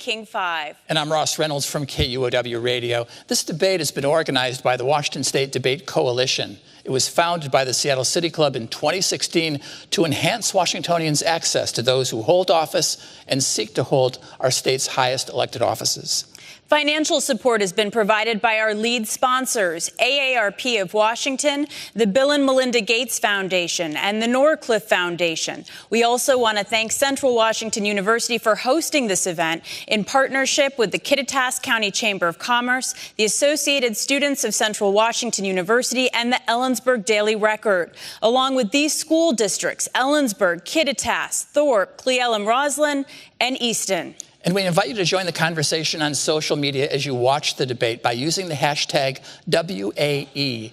King 5. And I'm Ross Reynolds from KUOW Radio. This debate has been organized by the Washington State Debate Coalition. It was founded by the Seattle City Club in 2016 to enhance Washingtonians' access to those who hold office and seek to hold our state's highest elected offices. Financial support has been provided by our lead sponsors, AARP of Washington, the Bill and Melinda Gates Foundation, and the Norcliffe Foundation. We also want to thank Central Washington University for hosting this event in partnership with the Kittitas County Chamber of Commerce, the Associated Students of Central Washington University, and the Ellensburg Daily Record. Along with these school districts, Ellensburg, Kittitas, Thorpe, Cle Elum, Roslyn, and Easton. And we invite you to join the conversation on social media as you watch the debate by using the hashtag WAELEX.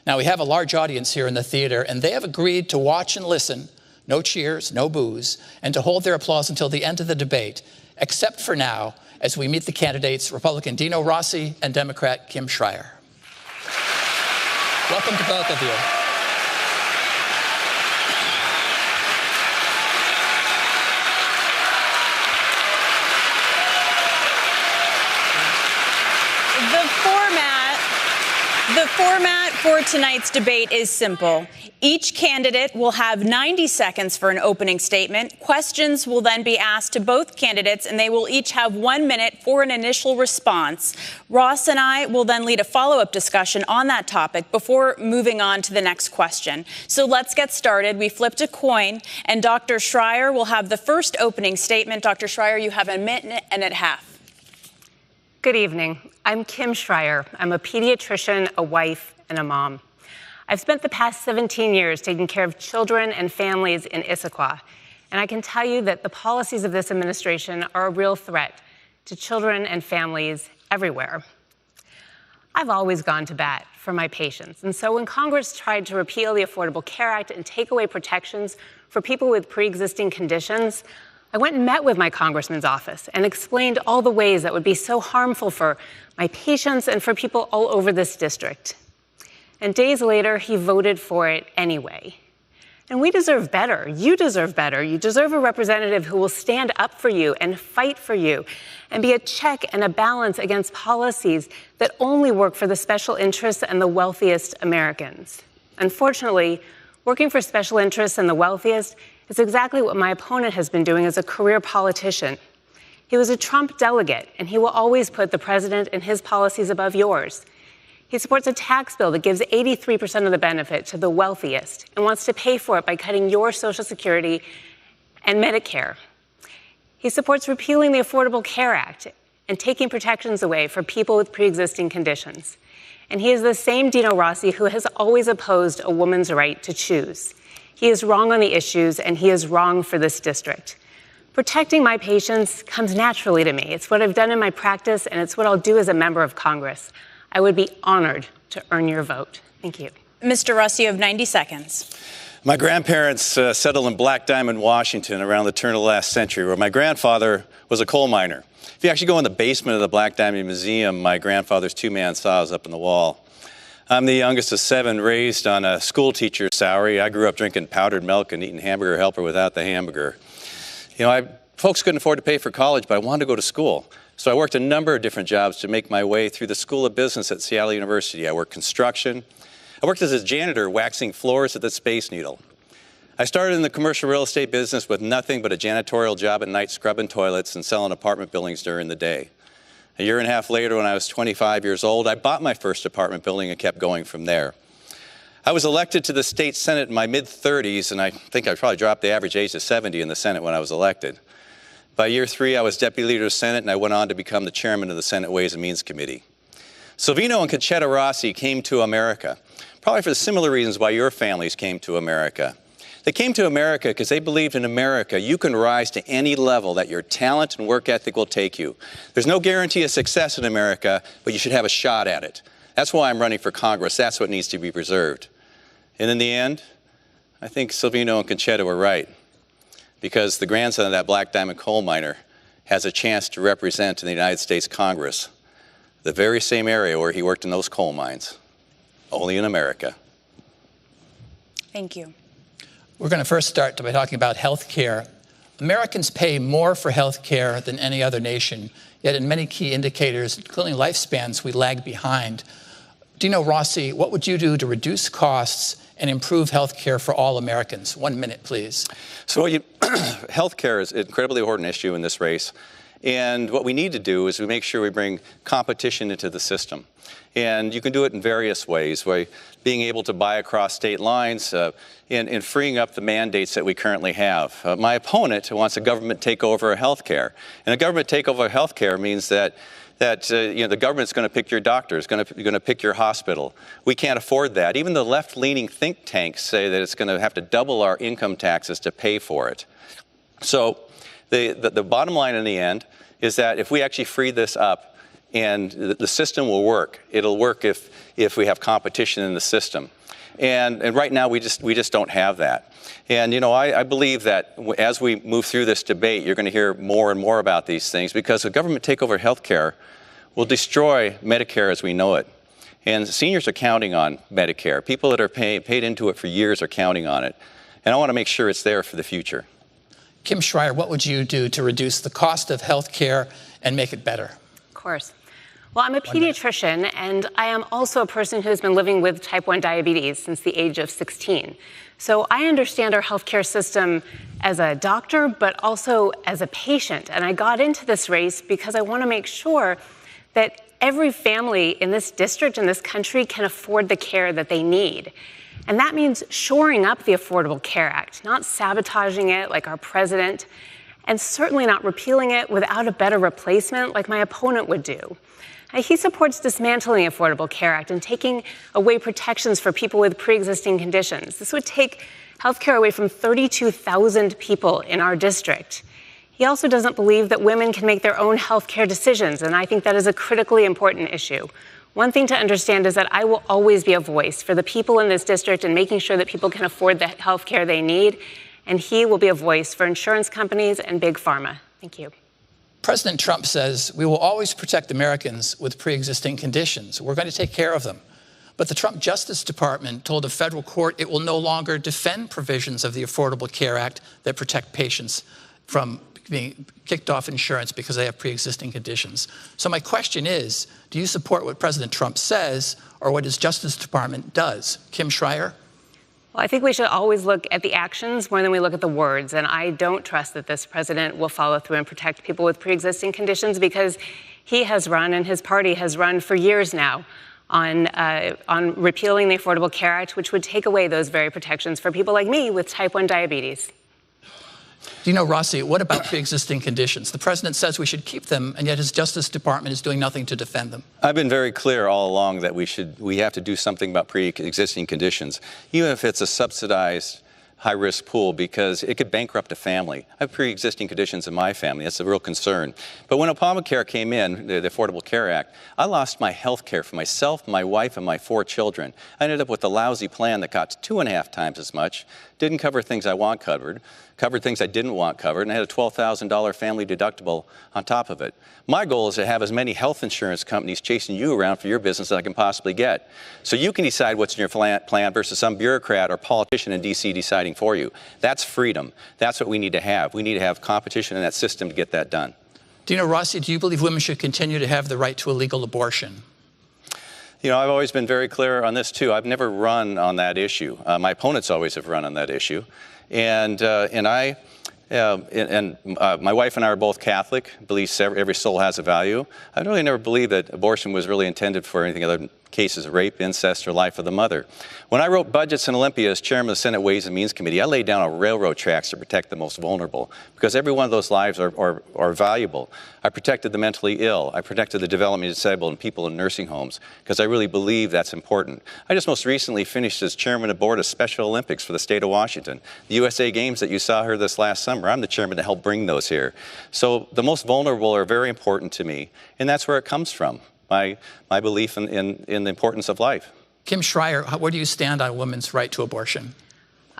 Now, we have a large audience here in the theater, and they have agreed to watch and listen, no cheers, no boos, and to hold their applause until the end of the debate, except for now, as we meet the candidates, Republican Dino Rossi and Democrat Kim Schrier. Welcome to both of you. The format for tonight's debate is simple. Each candidate will have 90 seconds for an opening statement. Questions will then be asked to both candidates, and they will each have 1 minute for an initial response. Ross and I will then lead a follow-up discussion on that topic before moving on to the next question. So let's get started. We flipped a coin, and Dr. Schrier will have the first opening statement. Dr. Schrier, you have a minute and a half. Good evening. I'm Kim Schrier. I'm a pediatrician, a wife, and a mom. I've spent the past 17 years taking care of children and families in Issaquah, and I can tell you that the policies of this administration are a real threat to children and families everywhere. I've always gone to bat for my patients, and so when Congress tried to repeal the Affordable Care Act and take away protections for people with pre-existing conditions, I went and met with my congressman's office and explained all the ways that would be so harmful for my patients and for people all over this district. And days later, he voted for it anyway. And we deserve better. You deserve better. You deserve a representative who will stand up for you and fight for you and be a check and a balance against policies that only work for the special interests and the wealthiest Americans. Unfortunately, working for special interests and the wealthiest is exactly what my opponent has been doing as a career politician. He was a Trump delegate, and he will always put the president and his policies above yours. He supports a tax bill that gives 83% of the benefit to the wealthiest and wants to pay for it by cutting your Social Security and Medicare. He supports repealing the Affordable Care Act and taking protections away for people with pre-existing conditions. And he is the same Dino Rossi who has always opposed a woman's right to choose. He is wrong on the issues, and he is wrong for this district. Protecting my patients comes naturally to me. It's what I've done in my practice, and it's what I'll do as a member of Congress. I would be honored to earn your vote. Thank you. Mr. Rossi, you have 90 seconds. My grandparents settled in Black Diamond, Washington around the turn of the last century, where my grandfather was a coal miner. If you actually go in the basement of the Black Diamond Museum, my grandfather's two-man saw is up on the wall. I'm the youngest of 7, raised on a school teacher's salary. I grew up drinking powdered milk and eating Hamburger Helper without the hamburger. You know, folks couldn't afford to pay for college, but I wanted to go to school. So I worked a number of different jobs to make my way through the School of Business at Seattle University. I worked construction. I worked as a janitor waxing floors at the Space Needle. I started in the commercial real estate business with nothing but a janitorial job at night, scrubbing toilets and selling apartment buildings during the day. A year and a half later, when I was 25 years old, I bought my first apartment building and kept going from there. I was elected to the state Senate in my mid-30s, and I think I probably dropped the average age to 70 in the Senate when I was elected. By year 3, I was deputy leader of the Senate, and I went on to become the chairman of the Senate Ways and Means Committee. Silvino and Conchetta Rossi came to America, probably for the similar reasons why your families came to America. They came to America because they believed in America you can rise to any level that your talent and work ethic will take you. There's no guarantee of success in America, but you should have a shot at it. That's why I'm running for Congress. That's what needs to be preserved. And in the end, I think Silvino and Conchetta were right, because the grandson of that Black Diamond coal miner has a chance to represent in the United States Congress the very same area where he worked in those coal mines, only in America. Thank you. We're going to first start by talking about health care. Americans pay more for health care than any other nation, yet in many key indicators, including lifespans, we lag behind. Dino Rossi, what would you do to reduce costs and improve health care for all Americans? 1 minute, please. So health care is an incredibly important issue in this race. And what we need to do is we make sure we bring competition into the system. And you can do it in various ways, by being able to buy across state lines and freeing up the mandates that we currently have. My opponent wants a government takeover of health care. And a government takeover of health care means that the government's going to pick your doctors, going to pick your hospital. We can't afford that. Even the left-leaning think tanks say that it's going to have to double our income taxes to pay for it. So the bottom line in the end is that if we actually free this up, and the system will work. It'll work if we have competition in the system. And right now we just don't have that. And I believe that as we move through this debate, you're going to hear more and more about these things, because a government takeover of health care will destroy Medicare as we know it. And seniors are counting on Medicare. People that are paid into it for years are counting on it. And I want to make sure it's there for the future. Kim Schrier, what would you do to reduce the cost of health care and make it better? Of course. Well, I'm a pediatrician, and I am also a person who's been living with type 1 diabetes since the age of 16. So I understand our healthcare system as a doctor, but also as a patient. And I got into this race because I want to make sure that every family in this district, in this country, can afford the care that they need. And that means shoring up the Affordable Care Act, not sabotaging it like our president, and certainly not repealing it without a better replacement like my opponent would do. He supports dismantling the Affordable Care Act and taking away protections for people with pre-existing conditions. This would take health care away from 32,000 people in our district. He also doesn't believe that women can make their own health care decisions, and I think that is a critically important issue. One thing to understand is that I will always be a voice for the people in this district and making sure that people can afford the health care they need, and he will be a voice for insurance companies and big pharma. Thank you. President Trump says we will always protect Americans with pre-existing conditions. We're going to take care of them. But the Trump Justice Department told a federal court it will no longer defend provisions of the Affordable Care Act that protect patients from being kicked off insurance because they have pre-existing conditions. So my question is, do you support what President Trump says or what his Justice Department does? Kim Schrier? Well, I think we should always look at the actions more than we look at the words. And I don't trust that this president will follow through and protect people with pre-existing conditions, because he has run and his party has run for years now on repealing the Affordable Care Act, which would take away those very protections for people like me with type 1 diabetes. Dino Rossi, what about pre-existing conditions? The president says we should keep them, and yet his Justice Department is doing nothing to defend them. I've been very clear all along that we have to do something about pre-existing conditions, even if it's a subsidized high-risk pool, because it could bankrupt a family. I have pre-existing conditions in my family. That's a real concern. But when Obamacare came in, the Affordable Care Act, I lost my health care for myself, my wife, and my 4 children. I ended up with a lousy plan that got 2.5 times as much, didn't cover things I want covered, covered things I didn't want covered, and I had a $12,000 family deductible on top of it. My goal is to have as many health insurance companies chasing you around for your business as I can possibly get. So you can decide what's in your plan versus some bureaucrat or politician in D.C. deciding for you. That's freedom. That's what we need to have. We need to have competition in that system to get that done. Dino Rossi, do you believe women should continue to have the right to a legal abortion? You know, I've always been very clear on this, too. I've never run on that issue. My opponents always have run on that issue. And my wife and I are both Catholic, believes every soul has a value. I really never believed that abortion was really intended for anything other than cases of rape, incest, or life of the mother. When I wrote budgets in Olympia as chairman of the Senate Ways and Means Committee, I laid down a railroad tracks to protect the most vulnerable, because every one of those lives are valuable. I protected the mentally ill. I protected the developmentally disabled and people in nursing homes, because I really believe that's important. I just most recently finished as chairman of the board of Special Olympics for the state of Washington. The USA Games that you saw here this last summer, I'm the chairman to help bring those here. So the most vulnerable are very important to me, and that's where it comes from. My belief in the importance of life. Kim Schrier, where do you stand on a woman's right to abortion?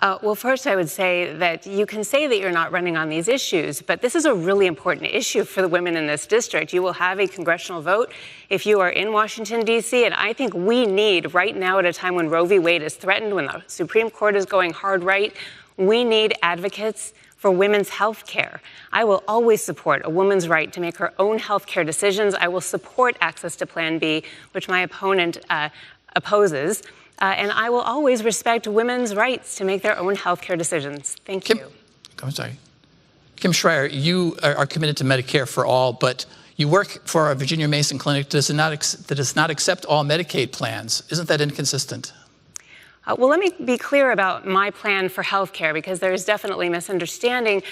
Well, first, I would say that you can say that you're not running on these issues, but this is a really important issue for the women in this district. You will have a congressional vote if you are in Washington, D.C., and I think we need, right now at a time when Roe v. Wade is threatened, when the Supreme Court is going hard right, we need advocates for women's health care. I will always support a woman's right to make her own health care decisions. I will support access to Plan B, which my opponent opposes. And I will always respect women's rights to make their own health care decisions. Thank you. I'm sorry. Kim Schrier, you are committed to Medicare for all, but you work for a Virginia Mason clinic that does not accept all Medicaid plans. Isn't that inconsistent? Well, let me be clear about my plan for health care, because there is definitely misunderstanding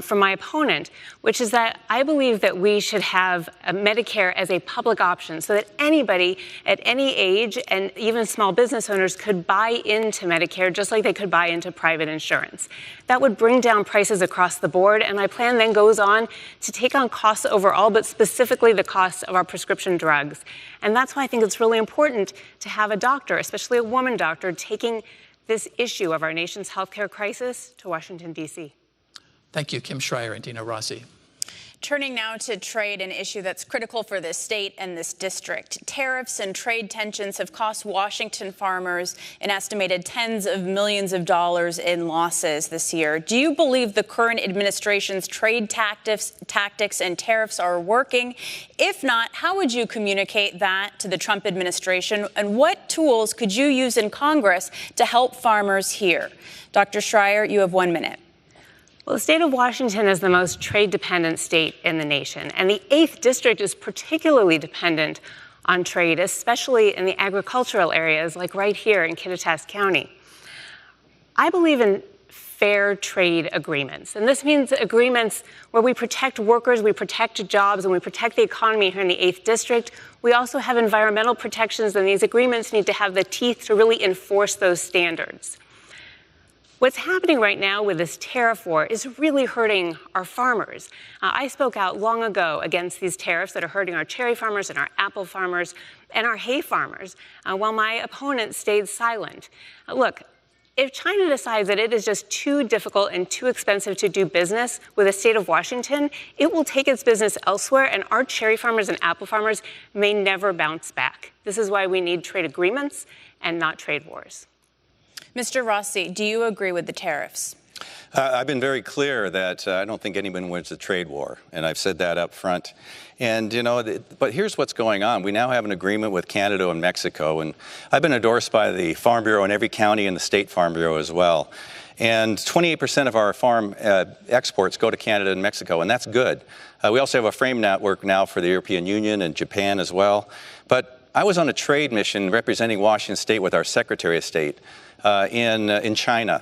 from my opponent, which is that I believe that we should have Medicare as a public option so that anybody at any age, and even small business owners, could buy into Medicare just like they could buy into private insurance. That would bring down prices across the board, and my plan then goes on to take on costs overall, but specifically the costs of our prescription drugs. And that's why I think it's really important to have a doctor, especially a woman doctor, taking this issue of our nation's healthcare crisis to Washington, D.C. Thank you, Kim Schrier and Dino Rossi. Turning now to trade, an issue that's critical for this state and this district. Tariffs and trade tensions have cost Washington farmers an estimated tens of millions of dollars in losses this year. Do you believe the current administration's trade tactics and tariffs are working? If not, how would you communicate that to the Trump administration? And what tools could you use in Congress to help farmers here? Dr. Schrier, you have 1 minute. Well, the state of Washington is the most trade-dependent state in the nation, and the 8th District is particularly dependent on trade, especially in the agricultural areas like right here in Kittitas County. I believe in fair trade agreements, and this means agreements where we protect workers, we protect jobs, and we protect the economy here in the 8th District. We also have environmental protections, and these agreements need to have the teeth to really enforce those standards. What's happening right now with this tariff war is really hurting our farmers. I spoke out long ago against these tariffs that are hurting our cherry farmers and our apple farmers and our hay farmers, while my opponent stayed silent. Look, if China decides that it is just too difficult and too expensive to do business with the state of Washington, it will take its business elsewhere, and our cherry farmers and apple farmers may never bounce back. This is why we need trade agreements and not trade wars. Mr. Rossi, do you agree with the tariffs? I've been very clear that I don't think anyone wins a trade war, and I've said that up front. And, but here's what's going on. We now have an agreement with Canada and Mexico, and I've been endorsed by the Farm Bureau in every county and the State Farm Bureau as well. And 28% of our farm exports go to Canada and Mexico, and that's good. We also have a frame network now for the European Union and Japan as well. But I was on a trade mission representing Washington State with our Secretary of State in China,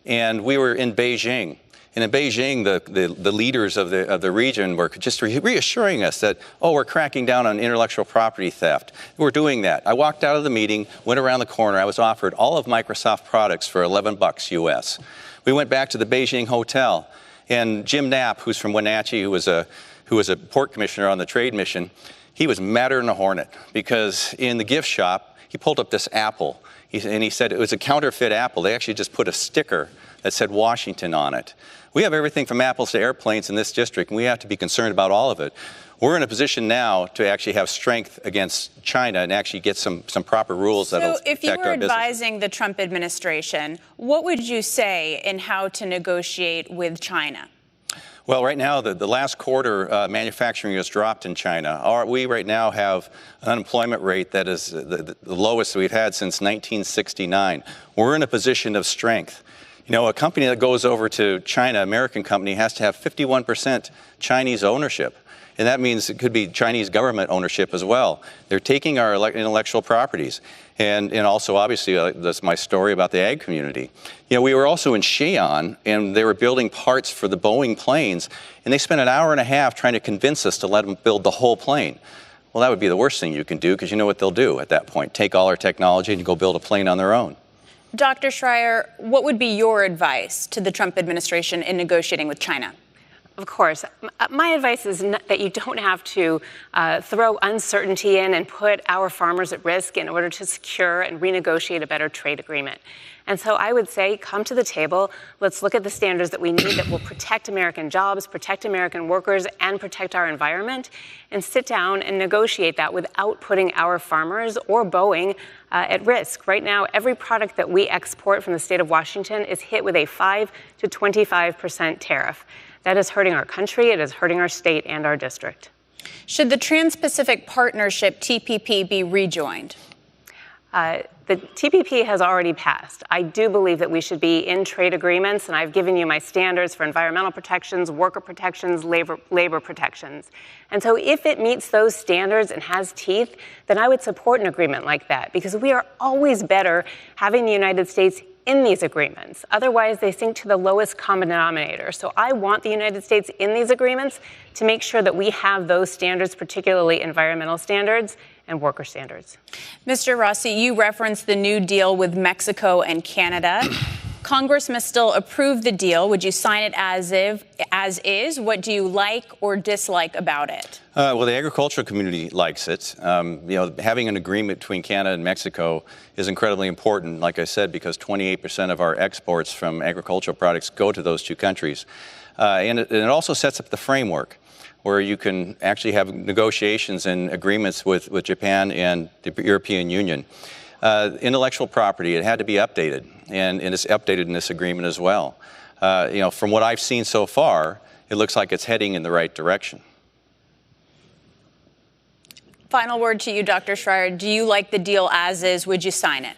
and we were in Beijing. And in Beijing, the leaders of the region were just reassuring us that, oh, we're cracking down on intellectual property theft. We're doing that. I walked out of the meeting, went around the corner. I was offered all of Microsoft products for $11 US. We went back to the Beijing hotel, and Jim Knapp, who's from Wenatchee, who was a port commissioner on the trade mission, he was madder than a hornet, because in the gift shop, he pulled up this apple. And he said it was a counterfeit apple. They actually just put a sticker that said Washington on it. We have everything from apples to airplanes in this district, and we have to be concerned about all of it. We're in a position now to actually have strength against China and actually get some proper rules that will protect our business. So if you were advising the Trump administration, what would you say in how to negotiate with China? Well, right now, the last quarter, manufacturing has dropped in China. We right now have an unemployment rate that is the lowest we've had since 1969. We're in a position of strength. A company that goes over to China, American company, has to have 51% Chinese ownership. And that means it could be Chinese government ownership as well. They're taking our intellectual properties. And also, obviously, that's my story about the ag community. We were also in Xi'an, and they were building parts for the Boeing planes, and they spent an hour and a half trying to convince us to let them build the whole plane. Well, that would be the worst thing you can do, because you know what they'll do at that point. Take all our technology and go build a plane on their own. Dr. Schrier, what would be your advice to the Trump administration in negotiating with China? Of course. My advice is that you don't have to throw uncertainty in and put our farmers at risk in order to secure and renegotiate a better trade agreement. And so I would say, come to the table. Let's look at the standards that we need that will protect American jobs, protect American workers, and protect our environment, and sit down and negotiate that without putting our farmers or Boeing at risk. Right now, every product that we export from the state of Washington is hit with a 5 to 25% tariff. That is hurting our country, it is hurting our state and our district. Should the Trans-Pacific Partnership, TPP, be rejoined? The TPP has already passed. I do believe that we should be in trade agreements, and I've given you my standards for environmental protections, worker protections, labor protections. And so if it meets those standards and has teeth, then I would support an agreement like that, because we are always better having the United States in these agreements. Otherwise, they sink to the lowest common denominator. So I want the United States in these agreements to make sure that we have those standards, particularly environmental standards and worker standards. Mr. Rossi, you referenced the new deal with Mexico and Canada. Congress must still approve the deal. Would you sign it as is? What do you like or dislike about it? Well, the agricultural community likes it. Having an agreement between Canada and Mexico is incredibly important, like I said, because 28% of our exports from agricultural products go to those two countries. And it also sets up the framework where you can actually have negotiations and agreements with Japan and the European Union. Intellectual property, it had to be updated, and it's updated in this agreement as well. From what I've seen so far, it looks like it's heading in the right direction. Final word to you, Dr. Schrier. Do you like the deal as is? Would you sign it?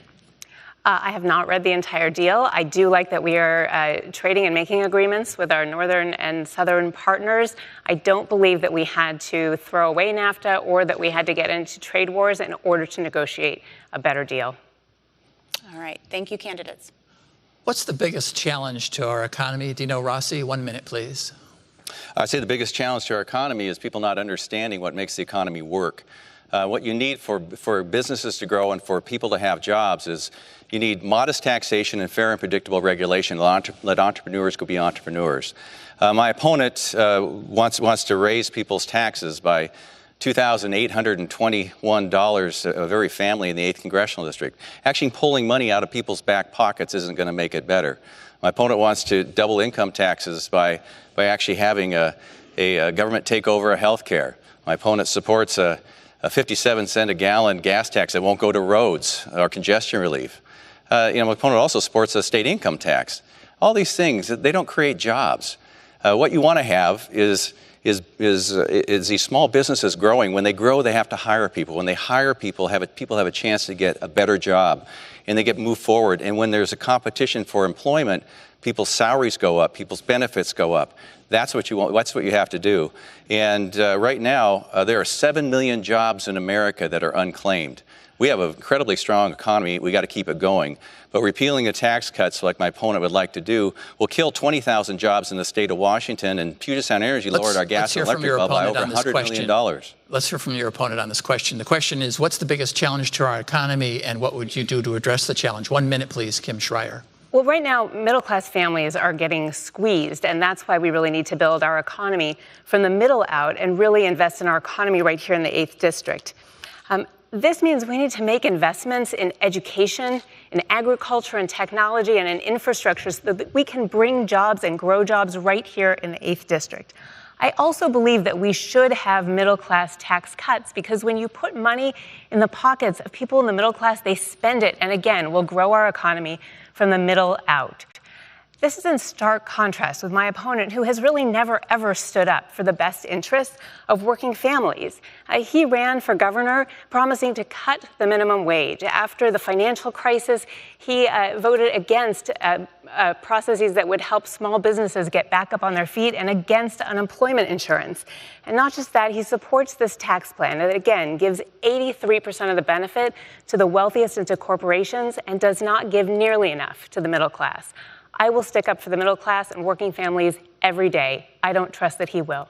I have not read the entire deal. I do like that we are trading and making agreements with our northern and southern partners. I don't believe that we had to throw away NAFTA or that we had to get into trade wars in order to negotiate a better deal. All right. Thank you, candidates. What's the biggest challenge to our economy? Dino Rossi, 1 minute, please. I'd say the biggest challenge to our economy is people not understanding what makes the economy work. What you need for businesses to grow and for people to have jobs is you need modest taxation and fair and predictable regulation. Let entrepreneurs go be entrepreneurs. My opponent wants to raise people's taxes by $2,821, a very family in the 8th Congressional District. Actually pulling money out of people's back pockets isn't going to make it better. My opponent wants to double income taxes by actually having a government take over health care. My opponent supports a 57-cent a gallon gas tax that won't go to roads or congestion relief. My opponent also supports a state income tax. All these things, they don't create jobs. What you want to have is these small businesses growing. When they grow, they have to hire people. When they hire people, people have a chance to get a better job, and they get moved forward. And when there's a competition for employment, people's salaries go up, people's benefits go up. That's what you want. That's what you have to do. And right now, there are 7 million jobs in America that are unclaimed. We have an incredibly strong economy. We got to keep it going. But repealing the tax cuts, like my opponent would like to do, will kill 20,000 jobs in the state of Washington. And Puget Sound Energy lowered our gas and electric bill by over $100 million. Let's hear from your opponent on this question. The question is, what's the biggest challenge to our economy, and what would you do to address the challenge? 1 minute, please, Kim Schrier. Well, right now, middle-class families are getting squeezed, and that's why we really need to build our economy from the middle out and really invest in our economy right here in the 8th District. This means we need to make investments in education, in agriculture and technology, and in infrastructure so that we can bring jobs and grow jobs right here in the 8th District. I also believe that we should have middle-class tax cuts, because when you put money in the pockets of people in the middle class, they spend it, and again, we'll grow our economy from the middle out. This is in stark contrast with my opponent, who has really never, ever stood up for the best interests of working families. He ran for governor promising to cut the minimum wage. After the financial crisis, he voted against processes that would help small businesses get back up on their feet and against unemployment insurance. And not just that, he supports this tax plan that, again, gives 83% of the benefit to the wealthiest and to corporations and does not give nearly enough to the middle class. I will stick up for the middle class and working families every day. I don't trust that he will.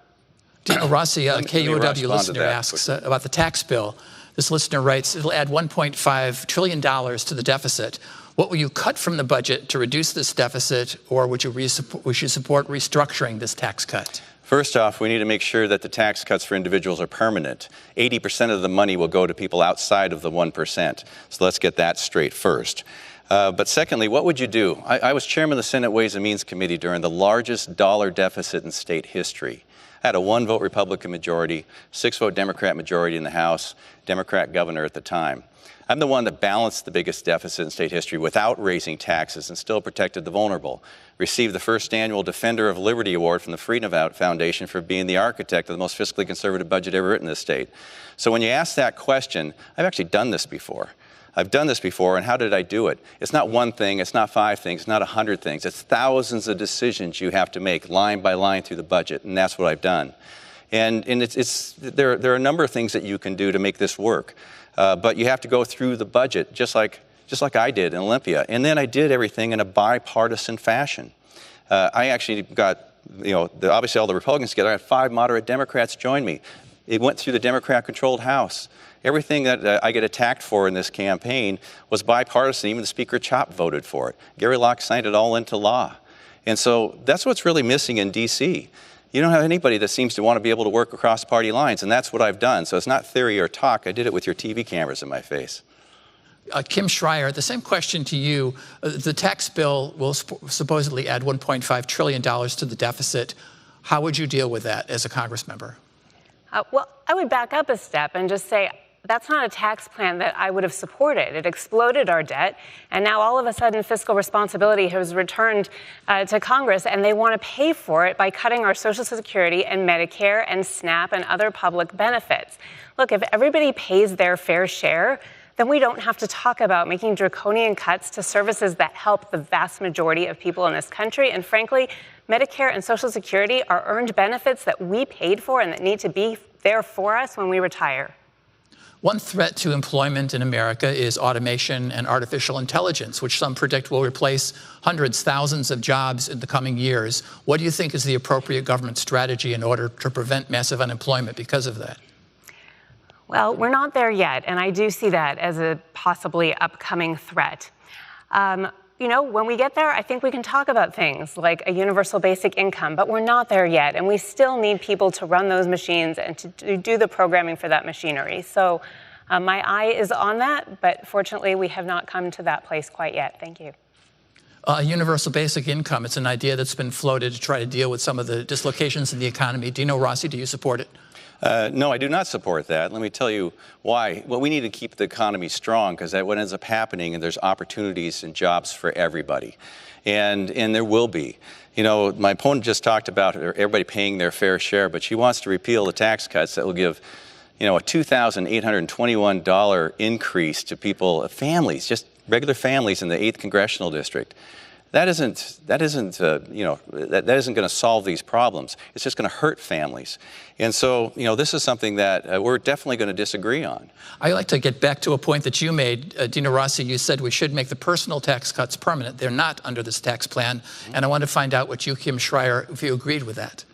Dino Rossi, a KUOW listener asks about the tax bill. This listener writes, it'll add $1.5 trillion to the deficit. What will you cut from the budget to reduce this deficit, or would you support restructuring this tax cut? First off, we need to make sure that the tax cuts for individuals are permanent. 80% of the money will go to people outside of the 1%. So let's get that straight first. But secondly, what would you do? I was chairman of the Senate Ways and Means Committee during the largest dollar deficit in state history. I had a 1-vote Republican majority, 6-vote Democrat majority in the House, Democrat governor at the time. I'm the one that balanced the biggest deficit in state history without raising taxes and still protected the vulnerable. Received the first annual Defender of Liberty Award from the Freedom Foundation for being the architect of the most fiscally conservative budget ever written in this state. So when you ask that question, I've actually done this before. I've done this before, and how did I do it? It's not one thing, it's not 5 things, it's not 100 things. It's thousands of decisions you have to make line by line through the budget, and that's what I've done. And there are a number of things that you can do to make this work, but you have to go through the budget just like I did in Olympia. And then I did everything in a bipartisan fashion. I actually got, obviously all the Republicans together. I had 5 moderate Democrats join me. It went through the Democrat-controlled House. Everything that I get attacked for in this campaign was bipartisan. Even the Speaker Chop voted for it. Gary Locke signed it all into law. And so that's what's really missing in D.C. You don't have anybody that seems to want to be able to work across party lines, and that's what I've done. So it's not theory or talk. I did it with your TV cameras in my face. Kim Schrier, the same question to you. The tax bill will supposedly add $1.5 trillion to the deficit. How would you deal with that as a Congress member? Well, I would back up a step and just say, that's not a tax plan that I would have supported. It exploded our debt, and now all of a sudden fiscal responsibility has returned to Congress, and they want to pay for it by cutting our Social Security and Medicare and SNAP and other public benefits. Look, if everybody pays their fair share, then we don't have to talk about making draconian cuts to services that help the vast majority of people in this country. And frankly, Medicare and Social Security are earned benefits that we paid for and that need to be there for us when we retire. One threat to employment in America is automation and artificial intelligence, which some predict will replace hundreds, thousands of jobs in the coming years. What do you think is the appropriate government strategy in order to prevent massive unemployment because of that? Well, we're not there yet, and I do see that as a possibly upcoming threat. When we get there, I think we can talk about things like a universal basic income, but we're not there yet, and we still need people to run those machines and to do the programming for that machinery. So my eye is on that, but fortunately, we have not come to that place quite yet. Thank you. Universal basic income, it's an idea that's been floated to try to deal with some of the dislocations in the economy. Dino Rossi, do you support it? No, I do not support that. Let me tell you why. Well, we need to keep the economy strong, because what ends up happening, and there's opportunities and jobs for everybody. And there will be. My opponent just talked about everybody paying their fair share, but she wants to repeal the tax cuts that will give, a $2,821 increase to people, families, just regular families in the 8th Congressional District. That isn't going to solve these problems. It's just going to hurt families. And so, this is something that we're definitely going to disagree on. I'd like to get back to a point that you made, Dino Rossi. You said we should make the personal tax cuts permanent. They're not under this tax plan. And I want to find out what you, Kim Schrier, if you agreed with that.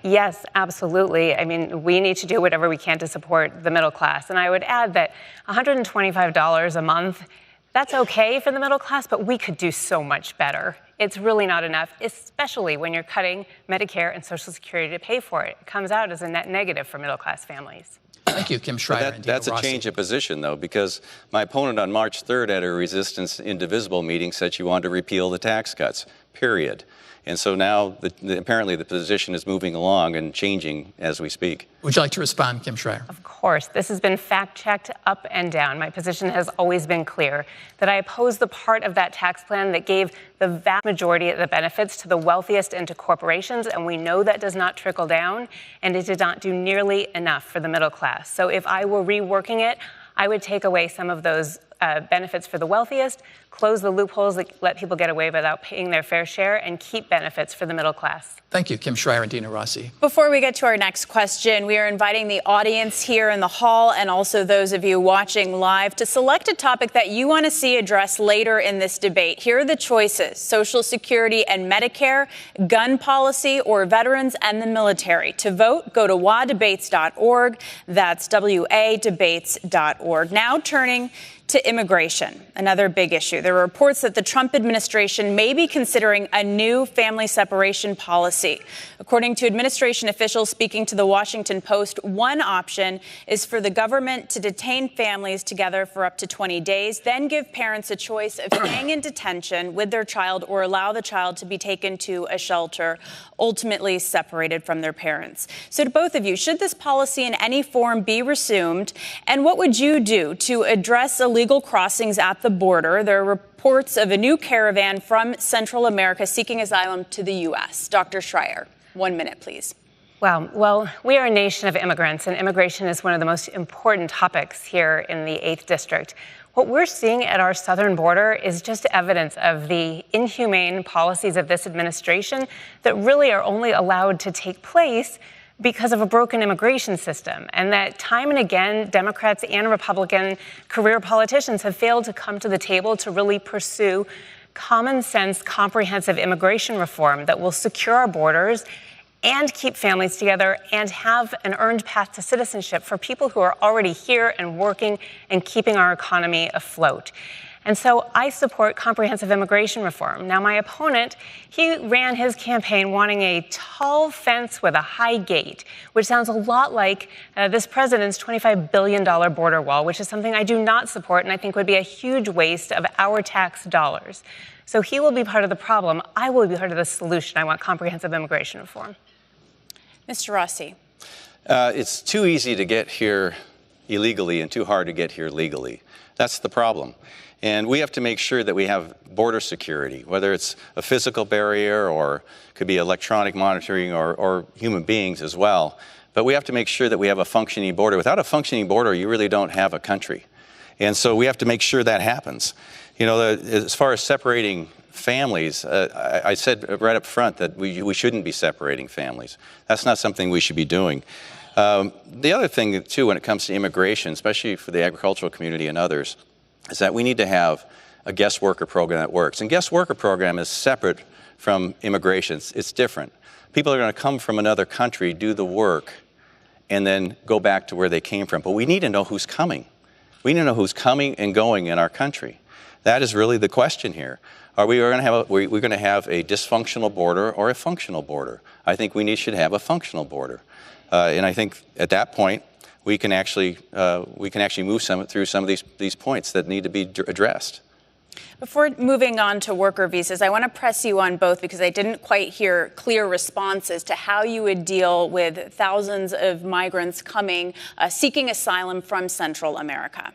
Yes, absolutely. I mean, we need to do whatever we can to support the middle class. And I would add that $125 a month, that's okay for the middle class, but we could do so much better. It's really not enough, especially when you're cutting Medicare and Social Security to pay for it. It comes out as a net negative for middle class families. Thank you, Kim Schrier. That's a change of position, though, because my opponent on March 3rd at a Resistance Indivisible meeting said she wanted to repeal the tax cuts, period. And so now, apparently, the position is moving along and changing as we speak. Would you like to respond, Kim Schrier? Of course. This has been fact-checked up and down. My position has always been clear, that I oppose the part of that tax plan that gave the vast majority of the benefits to the wealthiest and to corporations, and we know that does not trickle down, and it did not do nearly enough for the middle class. So if I were reworking it, I would take away some of those benefits for the wealthiest, close the loopholes that let people get away without paying their fair share, and keep benefits for the middle class. Thank you, Kim Schrier and Dino Rossi. Before we get to our next question, we are inviting the audience here in the hall and also those of you watching live to select a topic that you want to see addressed later in this debate. Here are the choices: Social Security and Medicare, gun policy, or veterans and the military. To vote, go to wadebates.org. That's wadebates.org. Now turning to Immigration, another big issue. There are reports that the Trump administration may be considering a new family separation policy. According to administration officials speaking to the Washington Post, one option is for the government to detain families together for up to 20 days, then give parents a choice of staying in detention with their child or allow the child to be taken to a shelter, ultimately separated from their parents. So to both of you, should this policy in any form be resumed? And what would you do to address illegal crossings at the border? There are reports of a new caravan from Central America seeking asylum to the U.S. Dr. Schrier, 1 minute, please. Well, we are a nation of immigrants, and immigration is one of the most important topics here in the 8th District. What we're seeing at our southern border is just evidence of the inhumane policies of this administration that really are only allowed to take place because of a broken immigration system, and that time and again, Democrats and Republican career politicians have failed to come to the table to really pursue common sense, comprehensive immigration reform that will secure our borders and keep families together and have an earned path to citizenship for people who are already here and working and keeping our economy afloat. And so I support comprehensive immigration reform. Now, my opponent, he ran his campaign wanting a tall fence with a high gate, which sounds a lot like this president's $25 billion border wall, which is something I do not support and I think would be a huge waste of our tax dollars. So he will be part of the problem. I will be part of the solution. I want comprehensive immigration reform. Mr. Rossi. It's too easy to get here illegally and too hard to get here legally. That's the problem. And we have to make sure that we have border security, whether it's a physical barrier or could be electronic monitoring or human beings as well. But we have to make sure that we have a functioning border. Without a functioning border, you really don't have a country. And so we have to make sure that happens. You know, as far as separating families, I said right up front that we shouldn't be separating families. That's not something we should be doing. The other thing, too, when it comes to immigration, especially for the agricultural community and others, is that we need to have a guest worker program that works. And guest worker program is separate from immigration. It's different. People are going to come from another country, do the work, and then go back to where they came from. But we need to know who's coming. We need to know who's coming and going in our country. That is really the question here. Are we going to have a dysfunctional border or a functional border? I think we should have a functional border. And I think at that point, we can actually move through some of these points that need to be addressed. Before moving on to worker visas, I want to press you on both because I didn't quite hear clear responses to how you would deal with thousands of migrants coming, seeking asylum from Central America.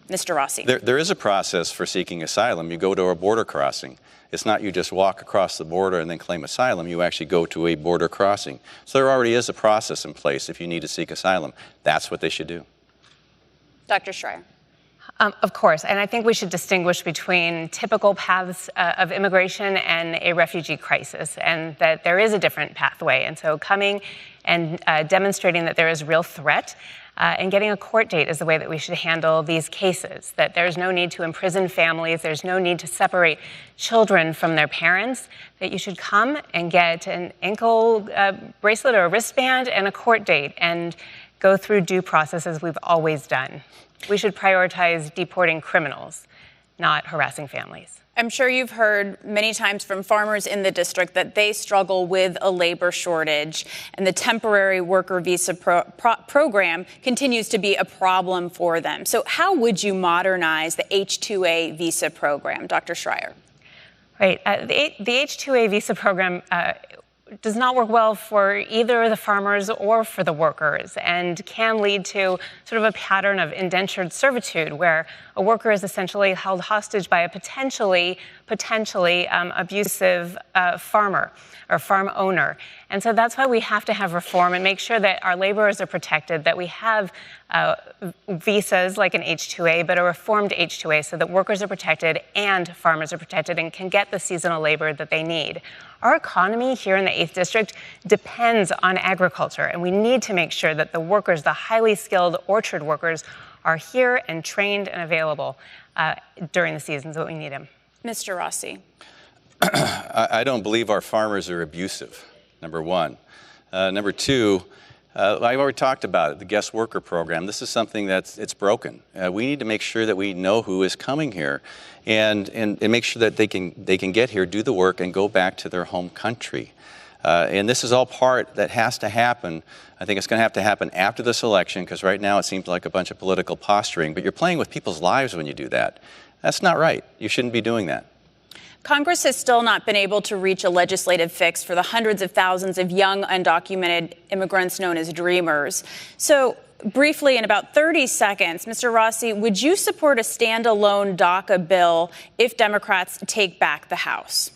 Mr. Rossi. There is a process for seeking asylum. You go to a border crossing. It's not you just walk across the border and then claim asylum. You actually go to a border crossing. So there already is a process in place if you need to seek asylum. That's what they should do. Dr. Schrier. Of course, and I think we should distinguish between typical paths of immigration and a refugee crisis, and that there is a different pathway. And so coming and demonstrating that there is real threat and getting a court date is the way that we should handle these cases, that there's no need to imprison families, there's no need to separate children from their parents, that you should come and get an ankle bracelet or a wristband and a court date and go through due process as we've always done. We should prioritize deporting criminals, not harassing families. I'm sure you've heard many times from farmers in the district that they struggle with a labor shortage, and the temporary worker visa program continues to be a problem for them. So how would you modernize the H-2A visa program, Dr. Schrier? Right. The H-2A visa program does not work well for either the farmers or for the workers, and can lead to sort of a pattern of indentured servitude where a worker is essentially held hostage by a potentially abusive farmer or farm owner. And so that's why we have to have reform and make sure that our laborers are protected, that we have visas like an H-2A, but a reformed H-2A so that workers are protected and farmers are protected and can get the seasonal labor that they need. Our economy here in the 8th District depends on agriculture, and we need to make sure that the workers, the highly skilled orchard workers, are here and trained and available during the seasons that we need them. Mr. Rossi. I don't believe our farmers are abusive, number one. Number two, I've already talked about it, the guest worker program. This is something it's broken. We need to make sure that we know who is coming here and make sure that they can get here, do the work, and go back to their home country. And this is all part that has to happen. I think it's going to have to happen after this election, because right now it seems like a bunch of political posturing, but you're playing with people's lives when you do that. That's not right. You shouldn't be doing that. Congress has still not been able to reach a legislative fix for the hundreds of thousands of young undocumented immigrants known as Dreamers. So briefly, in about 30 seconds, Mr. Rossi, would you support a standalone DACA bill if Democrats take back the House?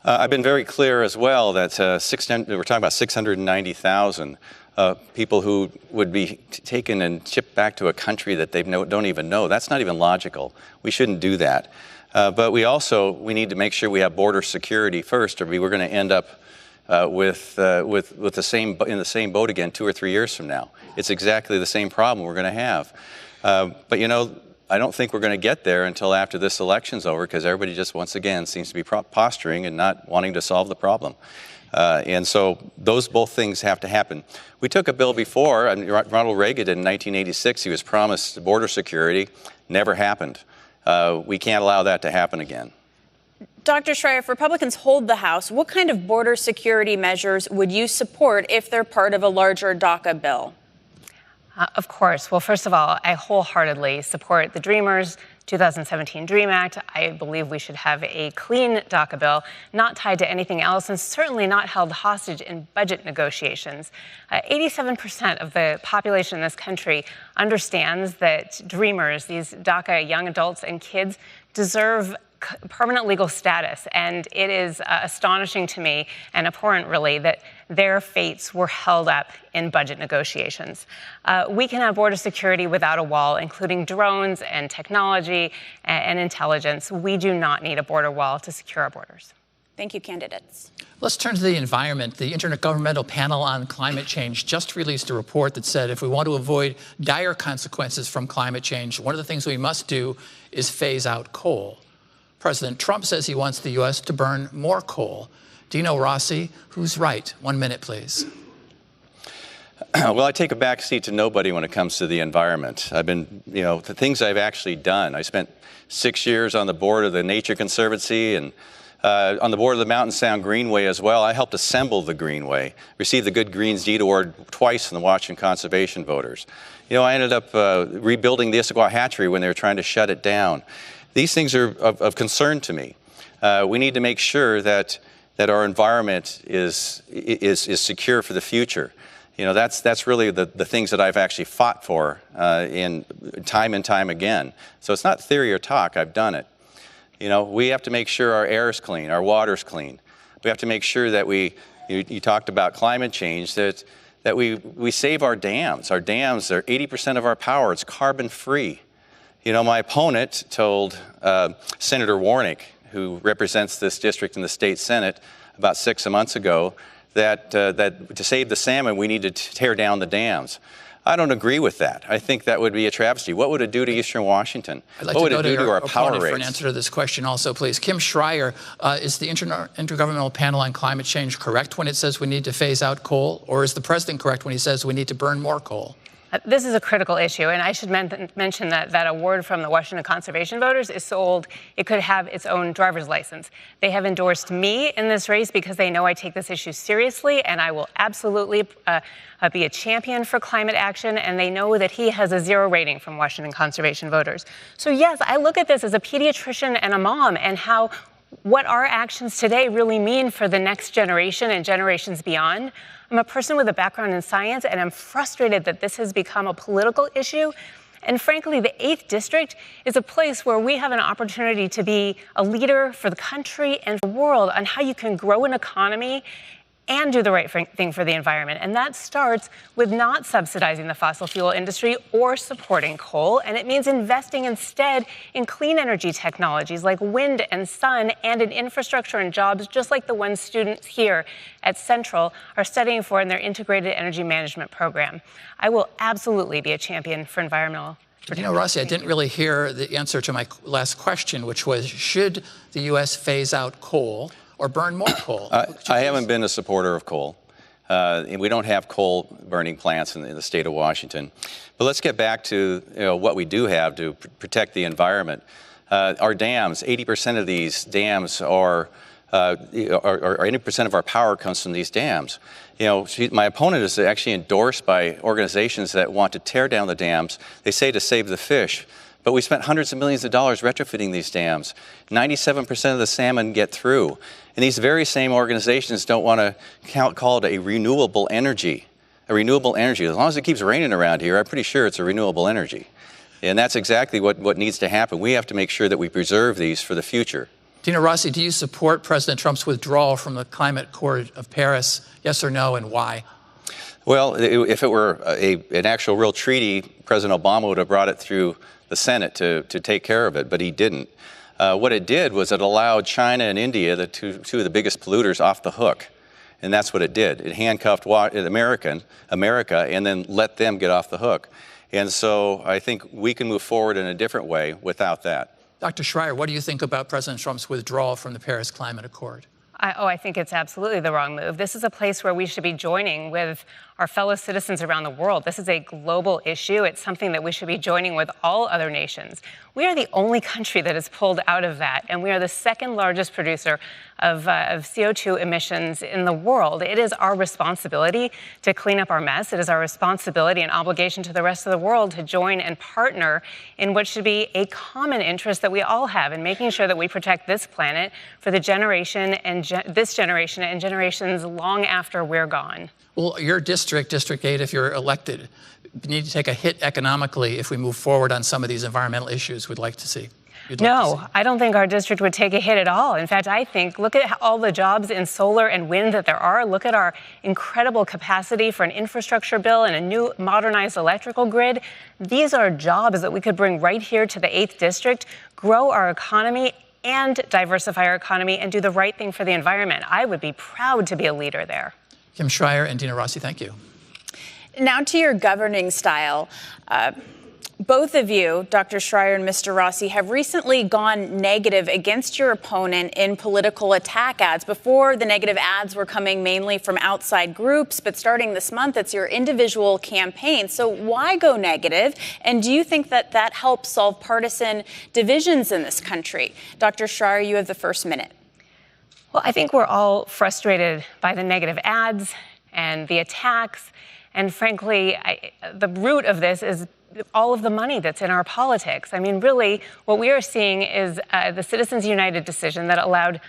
I've been very clear as well that we're talking about 690,000 people who would be taken and shipped back to a country that they don't even know. That's not even logical. We shouldn't do that. But we need to make sure we have border security first, or we're going to end up with the same boat again 2 or 3 years from now. It's exactly the same problem we're going to have. But you know, I don't think we're going to get there until after this election's over, because everybody just once again seems to be posturing and not wanting to solve the problem. And so those both things have to happen. We took a bill before, and Ronald Reagan did in 1986. He was promised border security. Never happened. We can't allow that to happen again. Dr. Schrier, if Republicans hold the House, what kind of border security measures would you support if they're part of a larger DACA bill? Of course. Well, first of all, I wholeheartedly support the Dreamers 2017 DREAM Act. I believe we should have a clean DACA bill, not tied to anything else, and certainly not held hostage in budget negotiations. 87% of the population in this country understands that Dreamers, these DACA young adults and kids, deserve permanent legal status, and it is astonishing to me and abhorrent, really, that their fates were held up in budget negotiations. We can have border security without a wall, including drones and technology and intelligence. We do not need a border wall to secure our borders. Thank you, candidates. Let's turn to the environment. The Intergovernmental Panel on Climate Change just released a report that said if we want to avoid dire consequences from climate change, one of the things we must do is phase out coal. President Trump says he wants the U.S. to burn more coal. Dino Rossi, who's right? 1 minute, please. Well, I take a back seat to nobody when it comes to the environment. I've been, the things I've actually done. I spent 6 years on the board of the Nature Conservancy and on the board of the Mountain Sound Greenway as well. I helped assemble the Greenway, received the Good Greens Deed Award twice from the Washington Conservation voters. I ended up rebuilding the Issaquah hatchery when they were trying to shut it down. These things are of concern to me. We need to make sure that our environment is secure for the future. That's really the things that I've actually fought for in time and time again. So it's not theory or talk. I've done it. We have to make sure our air is clean, our water's clean. We have to make sure that you talked about climate change, that we save our dams. Our dams are 80% of our power. It's carbon free. My opponent told Senator Warnick, who represents this district in the state Senate, about 6 months ago, that to save the salmon, we need to tear down the dams. I don't agree with that. I think that would be a travesty. What would it do to Eastern Washington? I'd like what would to go it do to our power rates? For an rates? answer to this question also, please. Kim Schrier, is the Intergovernmental Panel on Climate Change correct when it says we need to phase out coal? Or is the president correct when he says we need to burn more coal? This is a critical issue, and I should mention that award from the Washington Conservation voters is sold. It could have its own driver's license. They have endorsed me in this race because they know I take this issue seriously, and I will absolutely be a champion for climate action, and they know that he has a 0 rating from Washington Conservation voters. So yes, I look at this as a pediatrician and a mom, and what our actions today really mean for the next generation and generations beyond. I'm a person with a background in science, and I'm frustrated that this has become a political issue. And frankly, the 8th District is a place where we have an opportunity to be a leader for the country and the world on how you can grow an economy and do the right thing for the environment. And that starts with not subsidizing the fossil fuel industry or supporting coal. And it means investing instead in clean energy technologies like wind and sun, and in infrastructure and jobs, just like the ones students here at Central are studying for in their integrated energy management program. I will absolutely be a champion for environmental protection. Rossi, I didn't really hear the answer to my last question, which was, should the U.S. phase out coal or burn more coal? I haven't been a supporter of coal. And we don't have coal burning plants in the state of Washington. But let's get back to what we do have to protect the environment. Our dams, 80% of these dams or 80% of our power comes from these dams. My opponent is actually endorsed by organizations that want to tear down the dams. They say to save the fish. But we spent hundreds of millions of dollars retrofitting these dams. 97% of the salmon get through. And these very same organizations don't want to call it a renewable energy. A renewable energy. As long as it keeps raining around here, I'm pretty sure it's a renewable energy. And that's exactly what needs to happen. We have to make sure that we preserve these for the future. Dino Rossi, do you support President Trump's withdrawal from the Climate Accord of Paris? Yes or no, and why? Well, if it were an actual real treaty, President Obama would have brought it through the Senate to take care of it, but he didn't. What it did was it allowed China and India, the two of the biggest polluters, off the hook. And that's what it did. It handcuffed America and then let them get off the hook. And so I think we can move forward in a different way without that. Dr. Schrier, what do you think about President Trump's withdrawal from the Paris Climate Accord? I think it's absolutely the wrong move. This is a place where we should be joining with our fellow citizens around the world. This is a global issue. It's something that we should be joining with all other nations. We are the only country that has pulled out of that, and we are the second largest producer of CO2 emissions in the world. It is our responsibility to clean up our mess. It is our responsibility and obligation to the rest of the world to join and partner in what should be a common interest that we all have in making sure that we protect this planet for the generation and this generation and generations long after we're gone. Well, your district, District 8, if you're elected, need to take a hit economically if we move forward on some of these environmental issues we'd like to see. No, I don't think our district would take a hit at all. In fact, I think, look at all the jobs in solar and wind that there are. Look at our incredible capacity for an infrastructure bill and a new modernized electrical grid. These are jobs that we could bring right here to the 8th District, grow our economy and diversify our economy and do the right thing for the environment. I would be proud to be a leader there. Kim Schrier and Dino Rossi, thank you. Now to your governing style. Both of you, Dr. Schrier and Mr. Rossi, have recently gone negative against your opponent in political attack ads. Before, the negative ads were coming mainly from outside groups, but starting this month, it's your individual campaign. So why go negative? And do you think that that helps solve partisan divisions in this country? Dr. Schrier, you have the first minute. Well, I think we're all frustrated by the negative ads and the attacks. And frankly, the root of this is all of the money that's in our politics. I mean, really, what we are seeing is the Citizens United decision that allowed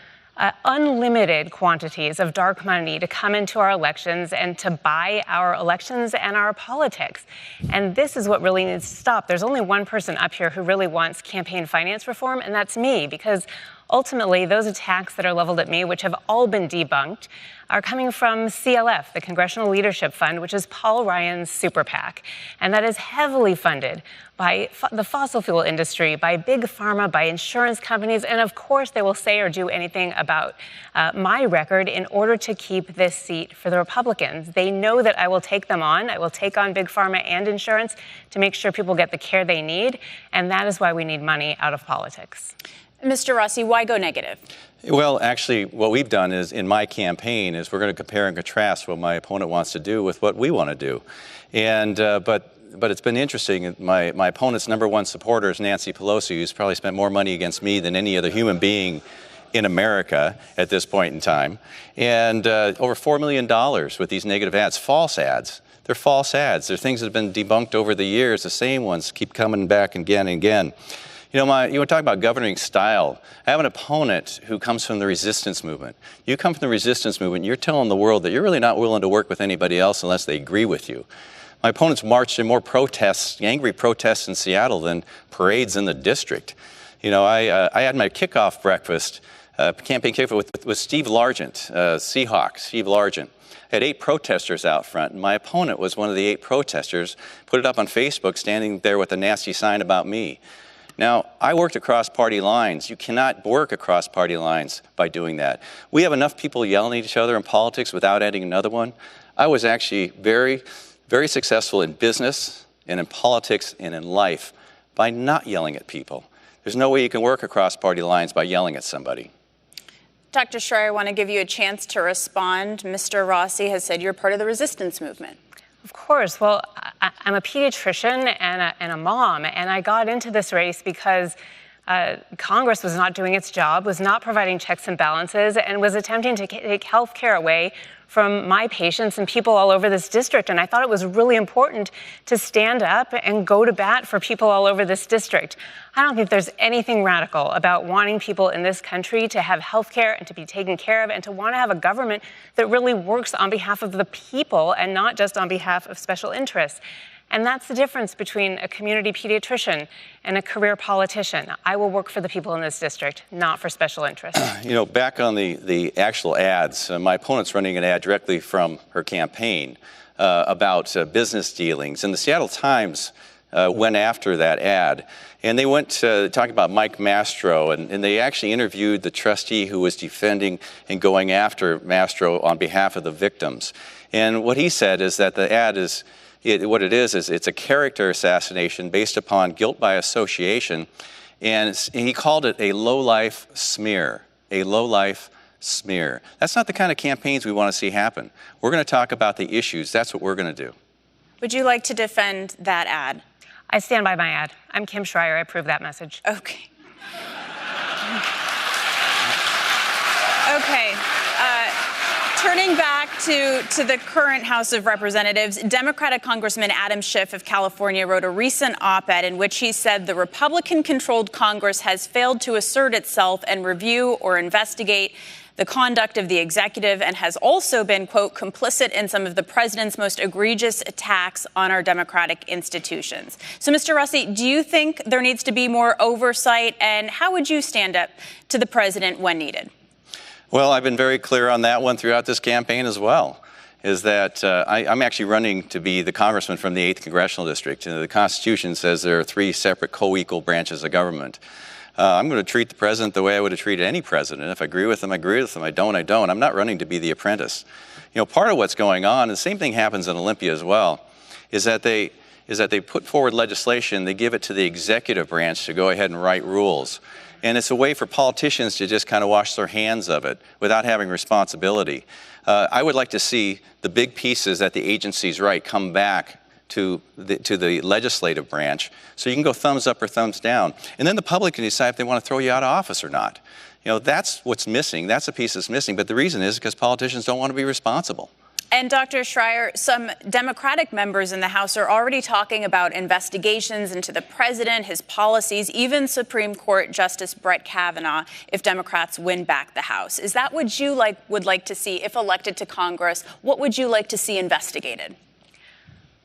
unlimited quantities of dark money to come into our elections and to buy our elections and our politics. And this is what really needs to stop. There's only one person up here who really wants campaign finance reform, and that's me, because ultimately, those attacks that are leveled at me, which have all been debunked, are coming from CLF, the Congressional Leadership Fund, which is Paul Ryan's super PAC. And that is heavily funded by the fossil fuel industry, by big pharma, by insurance companies. And of course, they will say or do anything about my record in order to keep this seat for the Republicans. They know that I will take them on. I will take on big pharma and insurance to make sure people get the care they need. And that is why we need money out of politics. Mr. Rossi, why go negative? Well, actually, what we've done is, in my campaign, is we're going to compare and contrast what my opponent wants to do with what we want to do. And but it's been interesting. My opponent's #1 supporter is Nancy Pelosi, who's probably spent more money against me than any other human being in America at this point in time. And over $4 million with these negative ads, false ads. They're false ads. They're things that have been debunked over the years. The same ones keep coming back again and again. You want to talk about governing style. I have an opponent who comes from the resistance movement. You come from the resistance movement, you're telling the world that you're really not willing to work with anybody else unless they agree with you. My opponents marched in more protests, angry protests in Seattle than parades in the district. I had my kickoff breakfast, campaign kickoff with Steve Largent, Seahawk, Steve Largent. I had 8 protesters out front, and my opponent was one of the 8 protesters, put it up on Facebook, standing there with a nasty sign about me. Now, I worked across party lines. You cannot work across party lines by doing that. We have enough people yelling at each other in politics without adding another one. I was actually very, very successful in business and in politics and in life by not yelling at people. There's no way you can work across party lines by yelling at somebody. Dr. Schrier, I want to give you a chance to respond. Mr. Rossi has said you're part of the resistance movement. Of course. Well, I'm a pediatrician and a mom, and I got into this race because Congress was not doing its job, was not providing checks and balances, and was attempting to take health care away from my patients and people all over this district. And I thought it was really important to stand up and go to bat for people all over this district. I don't think there's anything radical about wanting people in this country to have health care and to be taken care of and to want to have a government that really works on behalf of the people and not just on behalf of special interests. And that's the difference between a community pediatrician and a career politician. I will work for the people in this district, not for special interests. You know, back on the actual ads, my opponent's running an ad directly from her campaign about business dealings. And the Seattle Times went after that ad. And they went to talk about Mike Mastro, and they actually interviewed the trustee who was defending and going after Mastro on behalf of the victims. And what he said is that the ad is, what it is it's a character assassination based upon guilt by association, and he called it a low-life smear, a low-life smear. That's not the kind of campaigns we want to see happen. We're going to talk about the issues. That's what we're going to do. Would you like to defend that ad? I stand by my ad. I'm Kim Schrier. I approve that message. Okay. Okay. Turning back to the current House of Representatives, Democratic Congressman Adam Schiff of California wrote a recent op-ed in which he said the Republican-controlled Congress has failed to assert itself and review or investigate the conduct of the executive and has also been, quote, complicit in some of the president's most egregious attacks on our democratic institutions. So, Mr. Rossi, do you think there needs to be more oversight, and how would you stand up to the president when needed? Well, I've been very clear on that one throughout this campaign as well, is that I'm actually running to be the congressman from the 8th Congressional District. And the Constitution says there are 3 separate co-equal branches of government. I'm going to treat the president the way I would have treated any president. If I agree with him, I agree with him. I don't, I don't. I'm not running to be the apprentice. You know, part of what's going on, and the same thing happens in Olympia as well, is that they put forward legislation, they give it to the executive branch to go ahead and write rules. And it's a way for politicians to just kind of wash their hands of it without having responsibility. I would like to see the big pieces that the agencies write come back to the legislative branch so you can go thumbs up or thumbs down. And then the public can decide if they want to throw you out of office or not. You know, that's what's missing. That's a piece that's missing. But the reason is because politicians don't want to be responsible. And Dr. Schrier, some Democratic members in the House are already talking about investigations into the president, his policies, even Supreme Court Justice Brett Kavanaugh, if Democrats win back the House. Is that what you would like to see if elected to Congress? What would you like to see investigated?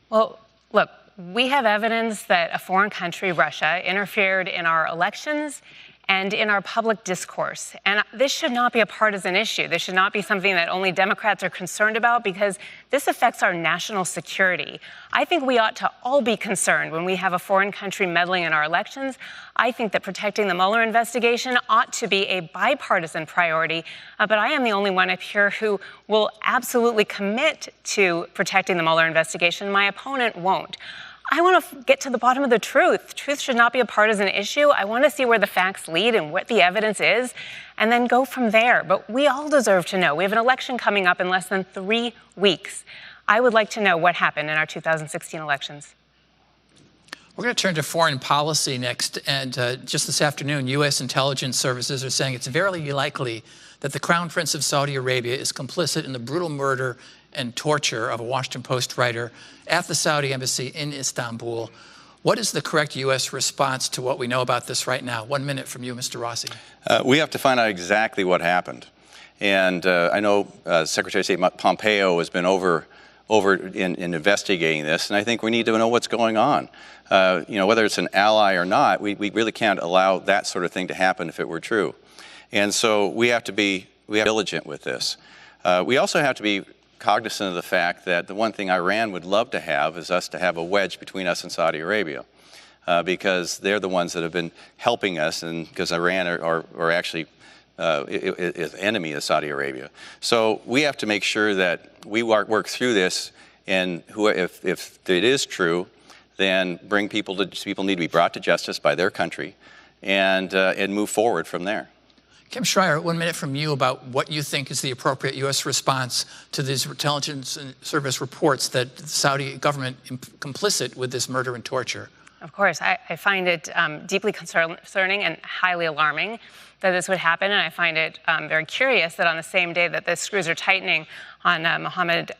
Well, look, we have evidence that a foreign country, Russia, interfered in our elections and in our public discourse. And this should not be a partisan issue. This should not be something that only Democrats are concerned about because this affects our national security. I think we ought to all be concerned when we have a foreign country meddling in our elections. I think that protecting the Mueller investigation ought to be a bipartisan priority. But I am the only one up here who will absolutely commit to protecting the Mueller investigation. My opponent won't. I want to get to the bottom of the truth. Truth should not be a partisan issue. I want to see where the facts lead and what the evidence is, and then go from there. But we all deserve to know. We have an election coming up in less than 3 weeks. I would like to know what happened in our 2016 elections. We're going to turn to foreign policy next. And just this afternoon, U.S. intelligence services are saying it's very likely that the Crown Prince of Saudi Arabia is complicit in the brutal murder and torture of a Washington Post writer at the Saudi embassy in Istanbul. What is the correct U.S. response to what we know about this right now? 1 minute from you, Mr. Rossi. We have to find out exactly what happened. And I know Secretary of State Pompeo has been over in investigating this, and I think we need to know what's going on. You know, whether it's an ally or not, we really can't allow that sort of thing to happen if it were true. And so we have to be diligent with this. We also have to be cognizant of the fact that the one thing Iran would love to have is us to have a wedge between us and Saudi Arabia, because they're the ones that have been helping us, and because Iran are actually is enemy of Saudi Arabia. So we have to make sure that we work through this, and if it is true, then people need to be brought to justice by their country, and move forward from there. Kim Schrier, 1 minute from you about what you think is the appropriate U.S. response to these intelligence service reports that the Saudi government is complicit with this murder and torture. Of course, I find it deeply concerning and highly alarming that this would happen, and I find it very curious that on the same day that the screws are tightening on Mohammed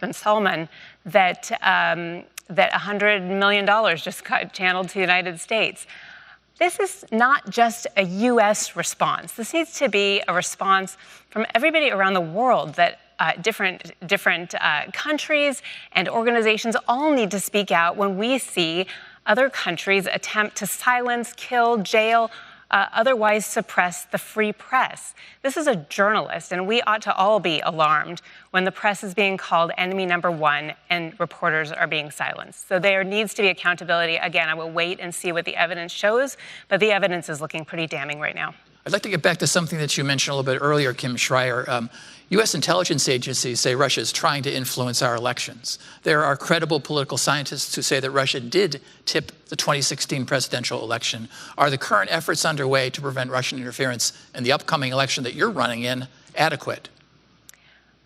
bin Salman, that $100 million just got channeled to the United States. This is not just a U.S. response. This needs to be a response from everybody around the world, that different countries and organizations all need to speak out when we see other countries attempt to silence, kill, jail, otherwise suppress the free press. This is a journalist, and we ought to all be alarmed when the press is being called enemy number one and reporters are being silenced. So there needs to be accountability. Again, I will wait and see what the evidence shows, but the evidence is looking pretty damning right now. I'd like to get back to something that you mentioned a little bit earlier, Kim Schrier. U.S. intelligence agencies say Russia is trying to influence our elections. There are credible political scientists who say that Russia did tip the 2016 presidential election. Are the current efforts underway to prevent Russian interference in the upcoming election that you're running in adequate?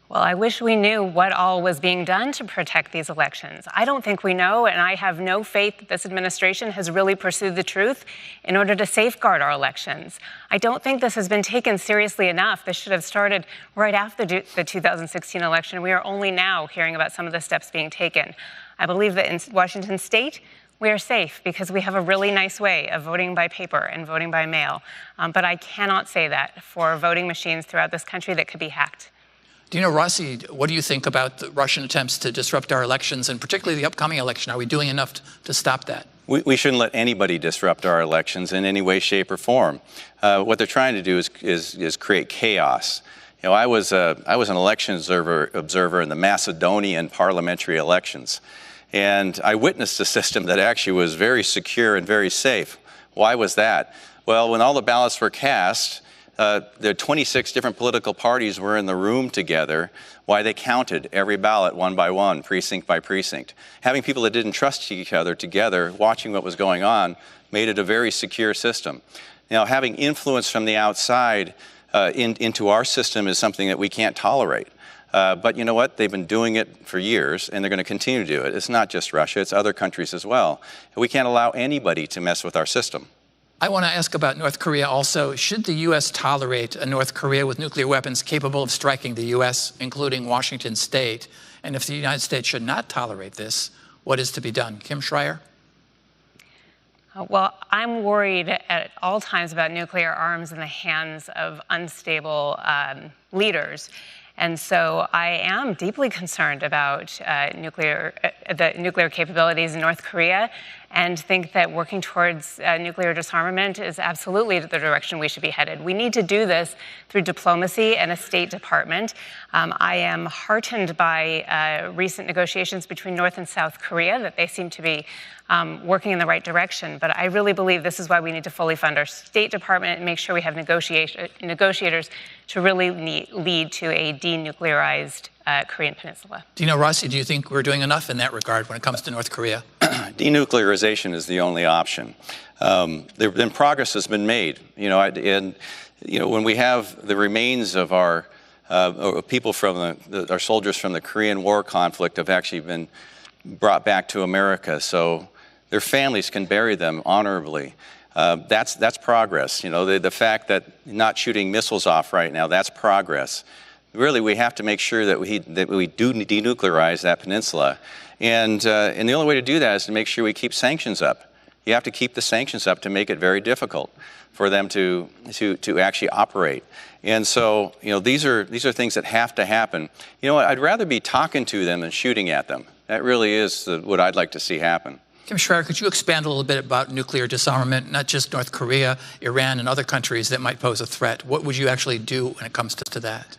Well, I wish we knew what all was being done to protect these elections. I don't think we know, and I have no faith that this administration has really pursued the truth in order to safeguard our elections. I don't think this has been taken seriously enough. This should have started right after the 2016 election. We are only now hearing about some of the steps being taken. I believe that in Washington State, we are safe because we have a really nice way of voting by paper and voting by mail. But I cannot say that for voting machines throughout this country that could be hacked. Dino Rossi, what do you think about the Russian attempts to disrupt our elections, and particularly the upcoming election? Are we doing enough to stop that? We shouldn't let anybody disrupt our elections in any way, shape, or form. What they're trying to do is create chaos. You know, I was an election observer in the Macedonian parliamentary elections, and I witnessed a system that actually was very secure and very safe. Why was that? Well, when all the ballots were cast, the 26 different political parties were in the room together while they counted every ballot one by one, precinct by precinct. Having people that didn't trust each other together, watching what was going on, made it a very secure system. Now, having influence from the outside into our system is something that we can't tolerate. But you know what? They've been doing it for years, and they're going to continue to do it. It's not just Russia, it's other countries as well. We can't allow anybody to mess with our system. I want to ask about North Korea also. Should the U.S. tolerate a North Korea with nuclear weapons capable of striking the U.S., including Washington State? And if the United States should not tolerate this, what is to be done? Kim Schrier? Well, I'm worried at all times about nuclear arms in the hands of unstable leaders. And so I am deeply concerned about the nuclear capabilities in North Korea, and think that working towards nuclear disarmament is absolutely the direction we should be headed. We need to do this through diplomacy and a State Department. I am heartened by recent negotiations between North and South Korea, that they seem to be working in the right direction. But I really believe this is why we need to fully fund our State Department and make sure we have negotiators to really lead to a denuclearized Korean Peninsula. Dino Rossi, do you think we're doing enough in that regard when it comes to North Korea? Denuclearization is the only option. Then progress has been made. When we have the remains of our people from our soldiers from the Korean War conflict have actually been brought back to America, so their families can bury them honorably. That's progress. You know, the fact that not shooting missiles off right now, that's progress. Really, we have to make sure that we do denuclearize that peninsula. And the only way to do that is to make sure we keep sanctions up. You have to keep the sanctions up to make it very difficult for them to actually operate. And so, you know, these are things that have to happen. You know what? I'd rather be talking to them than shooting at them. That really is what I'd like to see happen. Kim Schrier, could you expand a little bit about nuclear disarmament, not just North Korea, Iran, and other countries that might pose a threat? What would you actually do when it comes to that?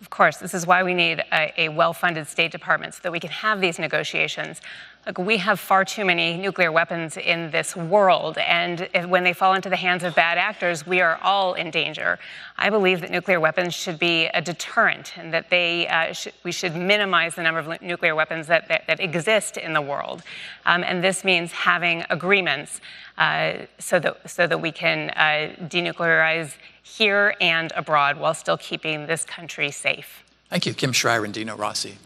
Of course, this is why we need a well-funded State Department so that we can have these negotiations. Look, we have far too many nuclear weapons in this world, and when they fall into the hands of bad actors, we are all in danger. I believe that nuclear weapons should be a deterrent, and that we should minimize the number of nuclear weapons that exist in the world. And this means having agreements so that we can denuclearize here and abroad while still keeping this country safe. Thank you, Kim Schrier and Dino Rossi.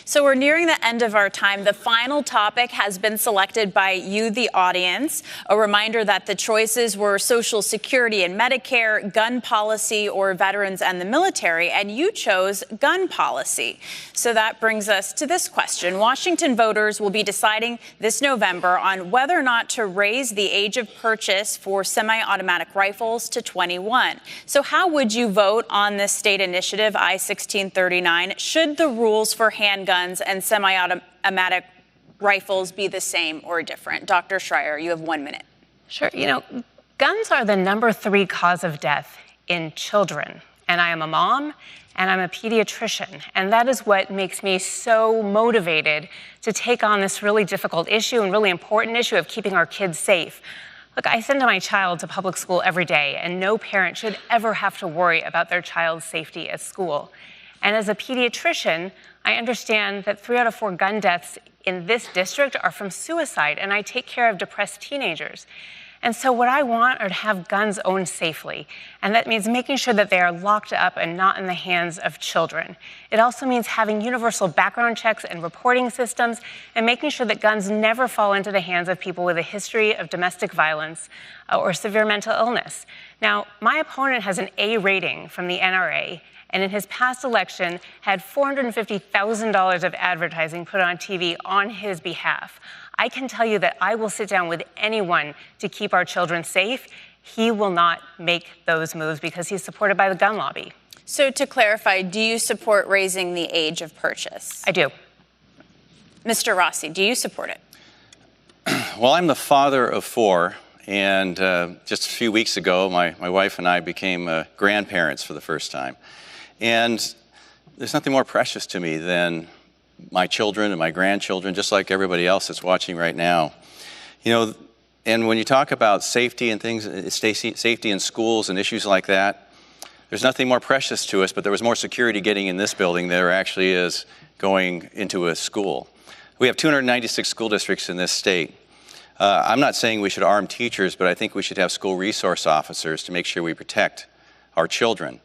So we're nearing the end of our time. The final topic has been selected by you, the audience. A reminder that the choices were Social Security and Medicare, gun policy, or veterans and the military, and you chose gun policy. So that brings us to this question. Washington voters will be deciding this November on whether or not to raise the age of purchase for semi-automatic rifles to 21. So how would you vote on this state initiative, I-1639? Should the rules for handguns and semi-automatic rifles be the same or different? Dr. Schrier, you have 1 minute. Sure. You know, guns are the #3 cause of death in children. And I am a mom and I'm a pediatrician. And that is what makes me so motivated to take on this really difficult issue and really important issue of keeping our kids safe. Look, I send my child to public school every day, and no parent should ever have to worry about their child's safety at school. And as a pediatrician, I understand that 3 out of 4 gun deaths in this district are from suicide, and I take care of depressed teenagers. And so what I want are to have guns owned safely, and that means making sure that they are locked up and not in the hands of children. It also means having universal background checks and reporting systems, and making sure that guns never fall into the hands of people with a history of domestic violence or severe mental illness. Now, my opponent has an A rating from the NRA, and in his past election had $450,000 of advertising put on TV on his behalf. I can tell you that I will sit down with anyone to keep our children safe. He will not make those moves because he's supported by the gun lobby. So to clarify, do you support raising the age of purchase? I do. Mr. Rossi, do you support it? Well, I'm the father of 4, and just a few weeks ago, my wife and I became grandparents for the first time. And there's nothing more precious to me than my children and my grandchildren, just like everybody else that's watching right now. You know, and when you talk about safety and things, safety in schools and issues like that, there's nothing more precious to us, but there was more security getting in this building than there actually is going into a school. We have 296 school districts in this state. I'm not saying we should arm teachers, but I think we should have school resource officers to make sure we protect our children.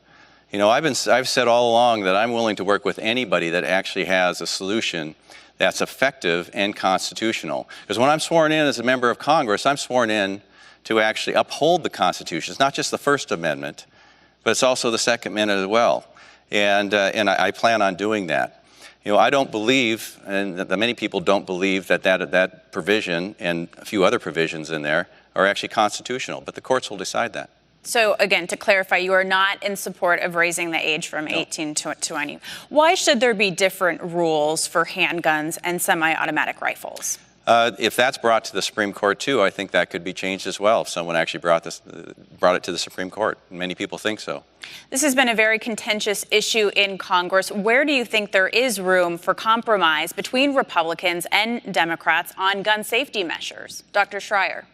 You know, I've said all along that I'm willing to work with anybody that actually has a solution that's effective and constitutional. Because when I'm sworn in as a member of Congress, I'm sworn in to actually uphold the Constitution. It's not just the First Amendment, but it's also the Second Amendment as well. And I plan on doing that. You know, I don't believe, and that many people don't believe, that provision and a few other provisions in there are actually constitutional, but the courts will decide that. So, again, to clarify, you are not in support of raising the age from 18 to 20. Why should there be different rules for handguns and semi-automatic rifles? If that's brought to the Supreme Court, too, I think that could be changed as well if someone actually brought it to the Supreme Court. Many people think so. This has been a very contentious issue in Congress. Where do you think there is room for compromise between Republicans and Democrats on gun safety measures? Dr. Schrier.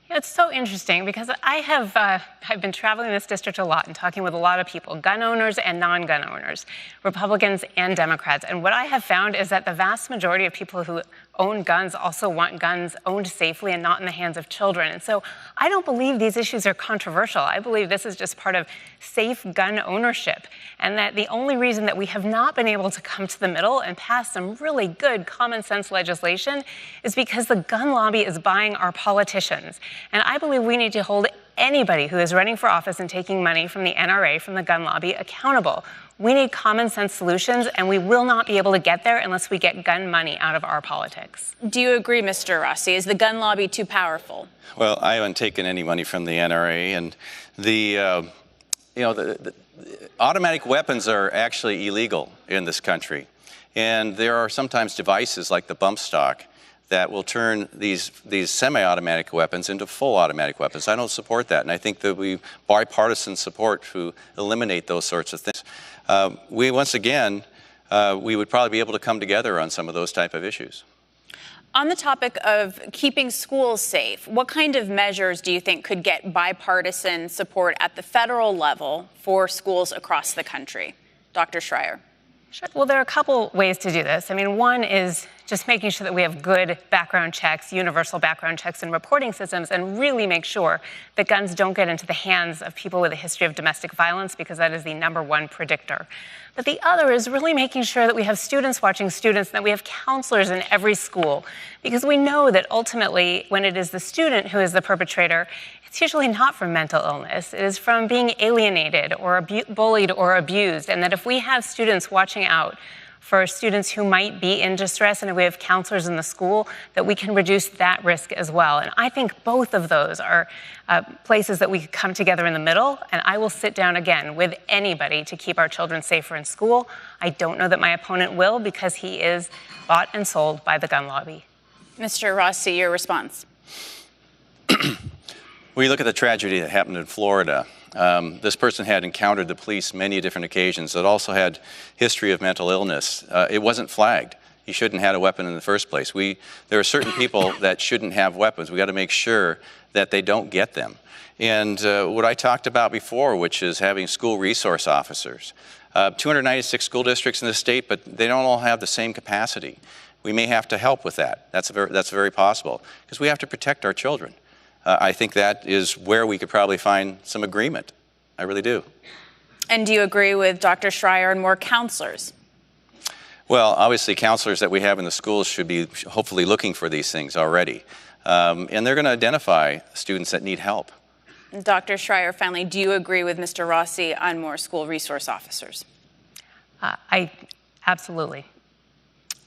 Yeah, it's so interesting because I've been traveling this district a lot and talking with a lot of people, gun owners and non-gun owners, Republicans and Democrats. And what I have found is that the vast majority of people who own guns also want guns owned safely and not in the hands of children. And so I don't believe these issues are controversial. I believe this is just part of safe gun ownership, and that the only reason that we have not been able to come to the middle and pass some really good common sense legislation is because the gun lobby is buying our politicians. And I believe we need to hold anybody who is running for office and taking money from the NRA, from the gun lobby, accountable. We need common sense solutions, and we will not be able to get there unless we get gun money out of our politics. Do you agree, Mr. Rossi? Is the gun lobby too powerful? Well, I haven't taken any money from the NRA, and the automatic weapons are actually illegal in this country. And there are sometimes devices like the bump stock that will turn these semi-automatic weapons into full automatic weapons. I don't support that, and I think that we bipartisan support to eliminate those sorts of things. We would probably be able to come together on some of those type of issues. On the topic of keeping schools safe, what kind of measures do you think could get bipartisan support at the federal level for schools across the country? Dr. Schrier. Sure. Well, there are a couple ways to do this. I mean, one is just making sure that we have good background checks, universal background checks and reporting systems, and really make sure that guns don't get into the hands of people with a history of domestic violence, because that is the #1 predictor. But the other is really making sure that we have students watching students, and that we have counselors in every school, because we know that ultimately when it is the student who is the perpetrator, it's usually not from mental illness. It is from being alienated or bullied or abused, and that if we have students watching out for students who might be in distress, and if we have counselors in the school, that we can reduce that risk as well. And I think both of those are places that we could come together in the middle, and I will sit down again with anybody to keep our children safer in school. I don't know that my opponent will, because he is bought and sold by the gun lobby. Mr. Rossi, your response. When you look at the tragedy that happened in Florida, this person had encountered the police many different occasions. That also had history of mental illness. It wasn't flagged. He shouldn't have had a weapon in the first place. There are certain people that shouldn't have weapons. We got to make sure that they don't get them. And what I talked about before, which is having school resource officers. 296 school districts in the state, but they don't all have the same capacity. We may have to help with that. That's very possible, because we have to protect our children. I think that is where we could probably find some agreement. I really do. And do you agree with Dr. Schrier and more counselors? Well, obviously, counselors that we have in the schools should be hopefully looking for these things already. And they're going to identify students that need help. Dr. Schrier, finally, do you agree with Mr. Rossi on more school resource officers? Absolutely.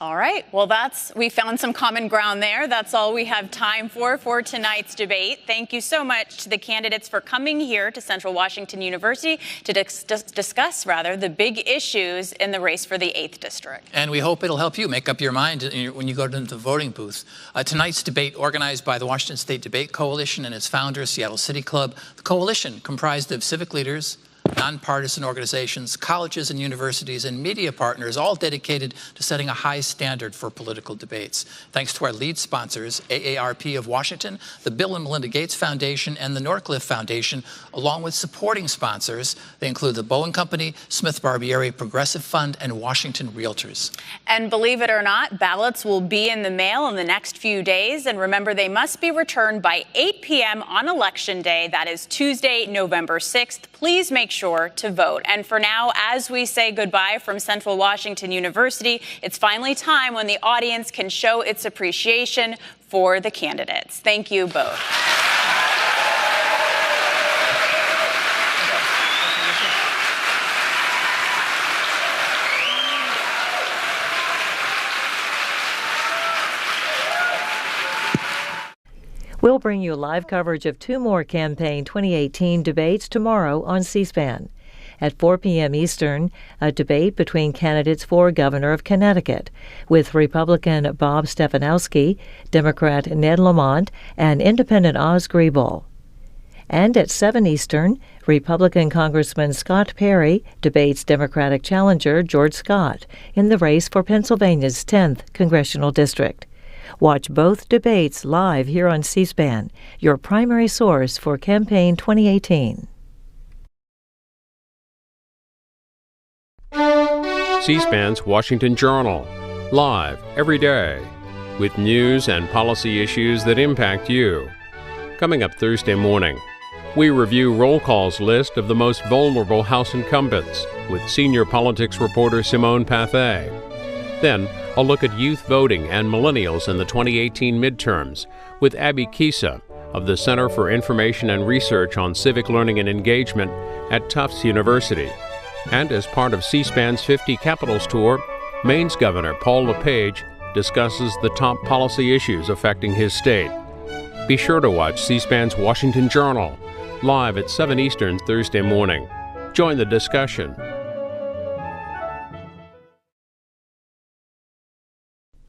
All right. Well, we found some common ground there. That's all we have time for tonight's debate. Thank you so much to the candidates for coming here to Central Washington University to discuss the big issues in the race for the 8th District. And we hope it'll help you make up your mind when you go to the voting booth. Tonight's debate, organized by the Washington State Debate Coalition and its founder, Seattle City Club. The coalition, comprised of civic leaders, nonpartisan organizations, colleges and universities, and media partners, all dedicated to setting a high standard for political debates. Thanks to our lead sponsors, AARP of Washington, the Bill and Melinda Gates Foundation, and the Norcliffe Foundation, along with supporting sponsors. They include the Bowen Company, Smith Barbieri Progressive Fund, and Washington Realtors. And believe it or not, ballots will be in the mail in the next few days. And remember, they must be returned by 8 p.m. on Election Day. That is Tuesday, November 6th. Please make sure to vote. And for now, as we say goodbye from Central Washington University, it's finally time when the audience can show its appreciation for the candidates. Thank you both. We'll bring you live coverage of 2 more campaign 2018 debates tomorrow on C-SPAN. At 4 p.m. Eastern, a debate between candidates for governor of Connecticut, with Republican Bob Stefanowski, Democrat Ned Lamont, and Independent Oz Griebel. And at 7 Eastern, Republican Congressman Scott Perry debates Democratic challenger George Scott in the race for Pennsylvania's 10th Congressional District. Watch both debates live here on C-SPAN, your primary source for campaign 2018. C-SPAN's Washington Journal, live every day, with news and policy issues that impact you. Coming up Thursday morning, we review Roll Call's list of the most vulnerable House incumbents with senior politics reporter Simone Pathé. Then, a look at youth voting and millennials in the 2018 midterms with Abby Kisa of the Center for Information and Research on Civic Learning and Engagement at Tufts University. And as part of C-SPAN's 50 Capitals Tour, Maine's Governor Paul LePage discusses the top policy issues affecting his state. Be sure to watch C-SPAN's Washington Journal, live at 7 Eastern Thursday morning. Join the discussion.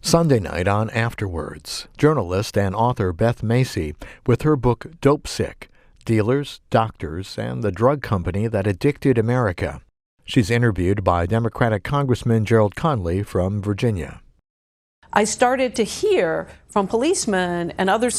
Sunday night on Afterwards, journalist and author Beth Macy with her book Dope Sick, Dealers, Doctors, and the Drug Company That Addicted America. She's interviewed by Democratic Congressman Gerald Conley from Virginia. I started to hear from policemen and other